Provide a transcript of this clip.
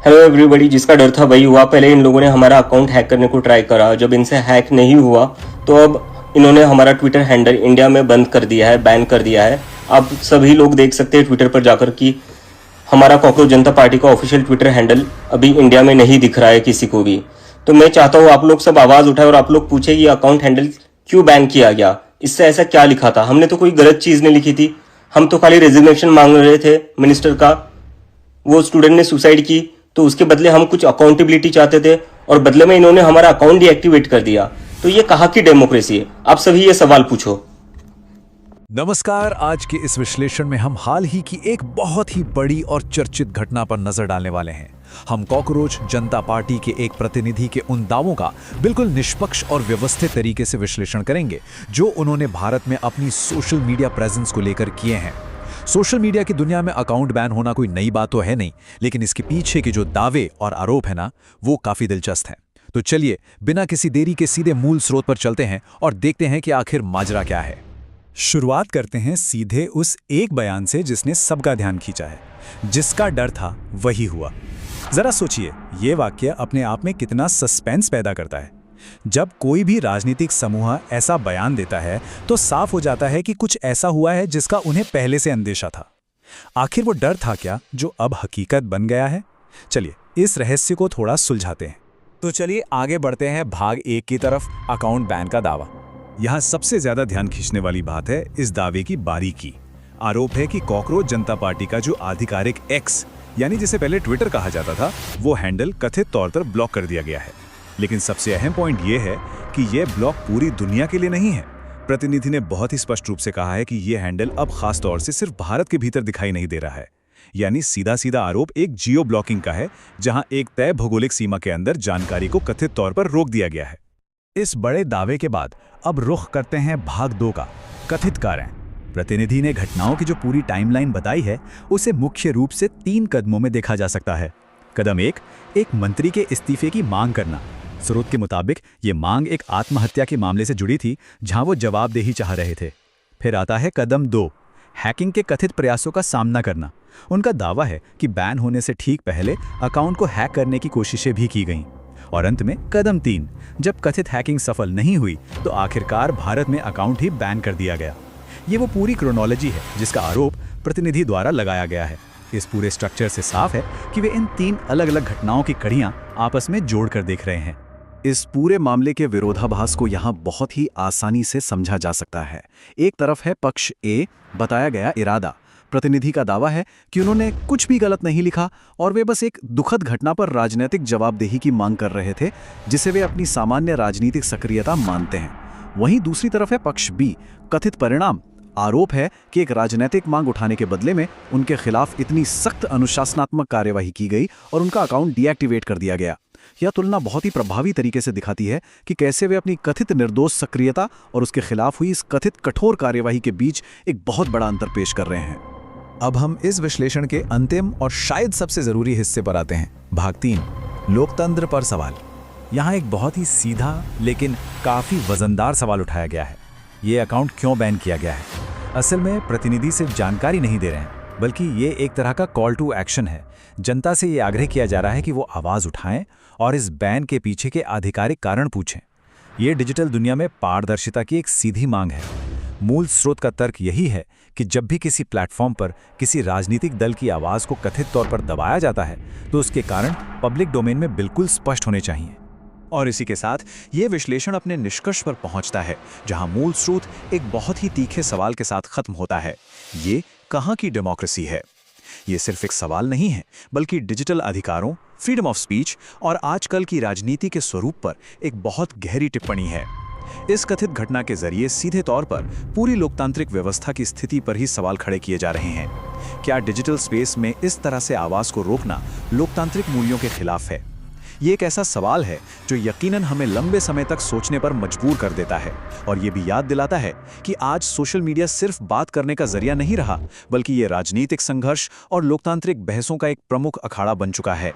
Hello everybody, जिसका डर था वही हुआ। पहले इन लोगों ने हमारा अकाउंट हैक करने को ट्राई करा, जब इनसे हैक नहीं हुआ तो अब इन्होंने हमारा ट्विटर हैंडल इंडिया में बंद कर दिया है, बैन कर दिया है। अब सभी लोग देख सकते हैं ट्विटर पर जाकर कि हमारा कॉकरोच जनता पार्टी का ऑफिशियल ट्विटर हैंडल अभी इंडिया में नहीं दिख रहा है किसी को भी। तो मैं चाहता हूँ आप लोग सब आवाज़ उठाए और आप लोग पूछे ये अकाउंट हैंडल क्यों बैन किया गया, इससे ऐसा क्या लिखा था। हमने तो कोई गलत चीज़ नहीं लिखी थी, हम तो खाली रेजिग्नेशन मांग रहे थे मिनिस्टर का। वो स्टूडेंट ने सुसाइड की तो उसके बदले हम कुछ अकाउंटेबिलिटी चाहते थे और बदले में इन्होंने हमारा अकाउंट डीएक्टिवेट कर दिया। तो ये कहाँ की डेमोक्रेसी है? आप सभी ये सवाल पूछो। नमस्कार। आज के इस विश्लेषण में हम हाल ही की एक बहुत ही बड़ी और चर्चित घटना पर नजर डालने वाले हैं। हम कॉकरोच जनता पार्टी के एक प्रतिनिधि के उन दावों का बिल्कुल निष्पक्ष और व्यवस्थित तरीके से विश्लेषण करेंगे जो उन्होंने भारत में अपनी सोशल मीडिया प्रेजेंस को लेकर किए हैं। सोशल मीडिया की दुनिया में अकाउंट बैन होना कोई नई बात तो है नहीं, लेकिन इसके पीछे के जो दावे और आरोप है ना, वो काफी दिलचस्प हैं। तो चलिए बिना किसी देरी के सीधे मूल स्रोत पर चलते हैं और देखते हैं कि आखिर माजरा क्या है। शुरुआत करते हैं सीधे उस एक बयान से जिसने सबका ध्यान खींचा है। जिसका डर था वही हुआ। जरा सोचिए, ये वाक्य अपने आप में कितना सस्पेंस पैदा करता है। जब कोई भी राजनीतिक समूह ऐसा बयान देता है तो साफ हो जाता है कि कुछ ऐसा हुआ है जिसका उन्हें पहले से अंदेशा था। आखिर वो डर था क्या जो अब हकीकत बन गया है? चलिए इस रहस्य को थोड़ा सुलझाते हैं। तो चलिए आगे बढ़ते हैं भाग 1 की तरफ, अकाउंट बैन का दावा। यहाँ सबसे ज्यादा ध्यान खींचने वाली बात है इस दावे की बारीकी। आरोप है कि कॉकरोच जनता पार्टी का जो आधिकारिक एक्स यानी जिसे पहले ट्विटर कहा जाता था, वो हैंडल कथित तौर पर ब्लॉक कर दिया गया है। लेकिन सबसे अहम पॉइंट ये है कि यह ब्लॉक पूरी दुनिया के लिए नहीं है। प्रतिनिधि ने बहुत ही स्पष्ट रूप से कहा है कि यह हैंडल अब खास तौर से सिर्फ भारत के भीतर दिखाई नहीं दे रहा है। यानी सीधा सीधा आरोप एक जियो ब्लॉकिंग का है, जहां एक तय भौगोलिक सीमा के अंदर जानकारी को कथित तौर पर रोक दिया गया है। इस बड़े दावे के बाद अब रुख करते हैं भाग 2 का, कथित कारण। प्रतिनिधि ने घटनाओं की जो पूरी टाइमलाइन बताई है उसे मुख्य रूप से 3 कदमों में देखा जा सकता है। कदम 1, एक मंत्री के इस्तीफे की मांग करना। स्रोत के मुताबिक ये मांग एक आत्महत्या के मामले से जुड़ी थी जहां वो जवाबदेही चाह रहे थे। फिर आता है कदम 2, हैकिंग के कथित प्रयासों का सामना करना। उनका दावा है कि बैन होने से ठीक पहले अकाउंट को हैक करने की कोशिशें भी की गईं। और अंत में कदम 3, जब कथित हैकिंग सफल नहीं हुई तो आखिरकार भारत में अकाउंट ही बैन कर दिया गया। ये वो पूरी क्रोनोलॉजी है जिसका आरोप प्रतिनिधि द्वारा लगाया गया है। इस पूरे स्ट्रक्चर से साफ है कि वे इन 3 अलग अलग घटनाओं की कड़ियां आपस में जोड़कर देख रहे हैं। इस पूरे मामले के विरोधाभास को यहाँ बहुत ही आसानी से समझा जा सकता है। एक तरफ है पक्ष ए, बताया गया इरादा। प्रतिनिधि का दावा है कि उन्होंने कुछ भी गलत नहीं लिखा और वे बस एक दुखद घटना पर राजनीतिक जवाबदेही की मांग कर रहे थे, जिसे वे अपनी सामान्य राजनीतिक सक्रियता मानते हैं। वहीं दूसरी तरफ है पक्ष बी, कथित परिणाम। आरोप है कि एक राजनीतिक मांग उठाने के बदले में उनके खिलाफ इतनी सख्त अनुशासनात्मक कार्यवाही की गई और उनका अकाउंट डीएक्टिवेट कर दिया गया। यह तुलना बहुत ही प्रभावी तरीके से दिखाती है कि कैसे वे अपनी कथित निर्दोष सक्रियता और उसके खिलाफ हुई इस कथित कठोर कार्यवाही के बीच एक बहुत बड़ा अंतर पेश कर रहे हैं। अब हम इस विश्लेषण के अंतिम और शायद सबसे जरूरी हिस्से पर आते हैं, भाग 3, लोकतंत्र पर सवाल। यहाँ एक बहुत ही सीधा लेकिन काफी वजनदार सवाल उठाया गया है। ये अकाउंट क्यों बैन किया गया है? असल में प्रतिनिधि सिर्फ जानकारी नहीं दे रहे हैं, बल्कि ये एक तरह का कॉल टू एक्शन है। जनता से ये आग्रह किया जा रहा है कि वो आवाज उठाएं और इस बैन के पीछे के आधिकारिक कारण पूछें। ये डिजिटल दुनिया में पारदर्शिता की एक सीधी मांग है। मूल स्रोत का तर्क यही है कि जब भी किसी प्लेटफॉर्म पर किसी राजनीतिक दल की आवाज को कथित तौर पर दबाया जाता है तो उसके कारण पब्लिक डोमेन में बिल्कुल स्पष्ट होने चाहिए। और इसी के साथ ये विश्लेषण अपने निष्कर्ष पर पहुंचता है, जहां मूल स्रोत एक बहुत ही तीखे सवाल के साथ खत्म होता है। ये कहां की डेमोक्रेसी है? ये सिर्फ एक सवाल नहीं है, बल्कि डिजिटल अधिकारों, फ्रीडम ऑफ स्पीच और आजकल की राजनीति के स्वरूप पर एक बहुत गहरी टिप्पणी है। इस कथित घटना के जरिए सीधे तौर पर पूरी लोकतांत्रिक व्यवस्था की स्थिति पर ही सवाल खड़े किए जा रहे हैं। क्या डिजिटल स्पेस में इस तरह से आवाज को रोकना लोकतांत्रिक मूल्यों के खिलाफ है? ये एक ऐसा सवाल है जो यकीनन हमें लंबे समय तक सोचने पर मजबूर कर देता है और ये भी याद दिलाता है कि आज सोशल मीडिया सिर्फ बात करने का जरिया नहीं रहा, बल्कि ये राजनीतिक संघर्ष और लोकतांत्रिक बहसों का एक प्रमुख अखाड़ा बन चुका है।